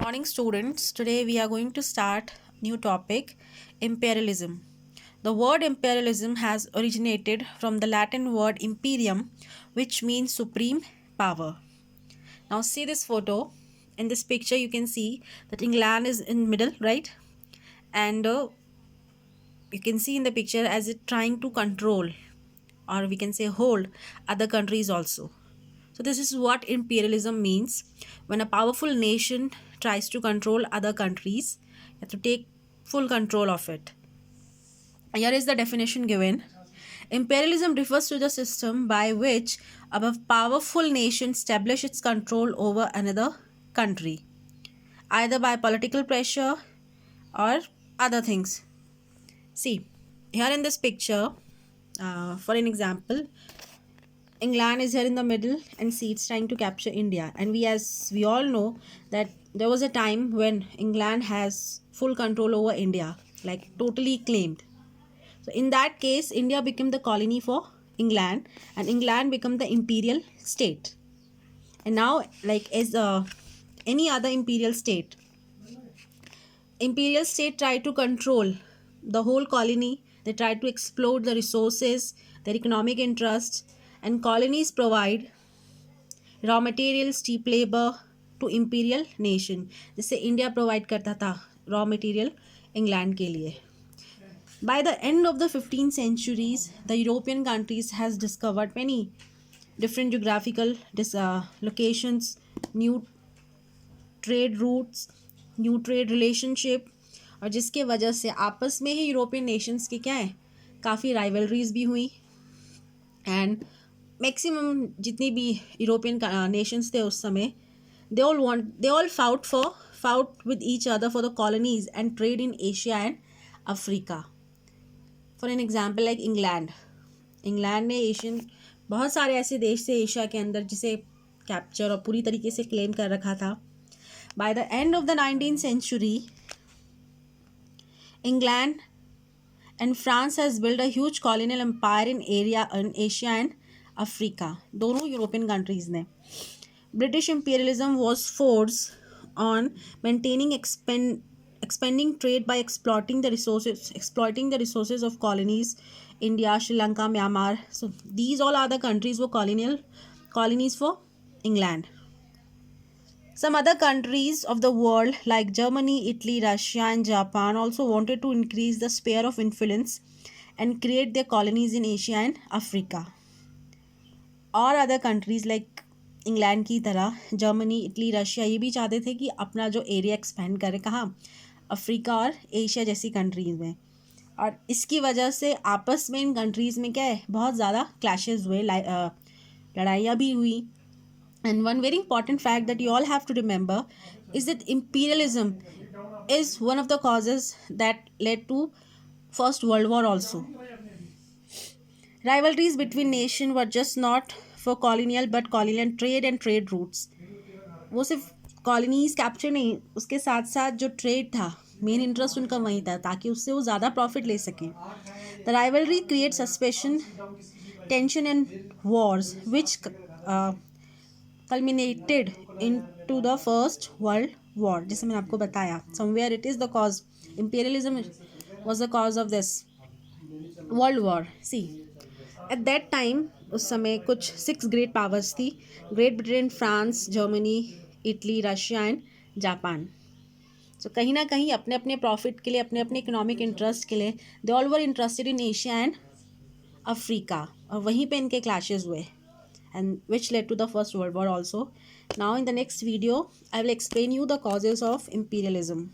Morning students. Today we are going to start new topic, imperialism. The word imperialism has originated from the Latin word imperium, which means supreme power. Now see this photo. In this picture you can see that England is in middle, right? And you can see in the picture as it trying to control, or we can say hold, other countries also. So this is what imperialism means. When a powerful nation tries to control other countries, you have to take full control of it. Here is the definition given. Imperialism refers to the system by which a powerful nation establishes its control over another country, either by political pressure or other things. See, here in this picture, for an example, England is here in the middle and see it's trying to capture India. And as we all know that there was a time when England has full control over India, like totally claimed. So in that case, India became the colony for England and England became the imperial state. And now, like as any other imperial state tried to control the whole colony. They tried to exploit the resources, their economic interests, and colonies provide raw materials cheap labour to imperial nation, जिससे India provide करता था raw material England के लिए. By the end of the 15th centuries, the European countries has discovered many different geographical locations, new trade routes, new trade relationship, और जिसके वजह से आपस में ही यूरोपियन नेशंस की क्या है, काफ़ी राइवलरीज भी हुई. एंड मैक्सिमम जितनी भी यूरोपियन नेशंस थे उस समय, they all fought with each other for the colonies and trade in Asia and Africa. For an example like England ने एशियन बहुत सारे ऐसे देश थे एशिया के अंदर जिसे कैप्चर और पूरी तरीके से क्लेम कर रखा था. By the end of the 19th century, England and France has build a huge colonial empire in Asia and Africa. दोनों यूरोपियन कंट्रीज़ ने. British imperialism was forced on maintaining expanding trade by exploiting the resources of colonies, India, Sri Lanka, Myanmar. So these all other countries were colonies for England. Some other countries of the world like Germany, Italy, Russia and Japan also wanted to increase the sphere of influence and create their colonies in Asia and Africa. और other countries like England की तरह Germany, Italy, Russia ये भी चाहते थे कि अपना जो एरिया एक्सपेंड करे, कहाँ, अफ्रीका और एशिया जैसी कंट्रीज़ में. और इसकी वजह से आपस में इन कंट्रीज़ में क्या है, बहुत ज़्यादा क्लैशेस हुए, लड़ाइयाँ भी हुई. And one very important fact that you all have to remember is that imperialism is one of the causes that led to First World War also. Rivalries between nations were just not for colonial but colonial trade and trade routes. वो सिर्फ colonies capture नहीं, उसके साथ साथ जो trade था, main interest उनका वहीं था ताकि उससे वो ज़्यादा प्रॉफिट ले सकें. The rivalry create suspicion, tension and wars which culminated into the first world war. जैसे मैंने आपको बताया, somewhere it is the cause, imperialism was the cause of this world war. See, at that time उस समय कुछ 6 great powers थी, great Britain, France, Germany, Italy, Russia and Japan. So कहीं ना कहीं अपने अपने प्रॉफिट के लिए, अपने अपने इकोनॉमिक इंटरेस्ट के लिए, they all were interested in Asia and Africa, और वहीं पे इनके क्लैशेस हुए and which led to the first world war also. Now in the next video I will explain you the causes of imperialism.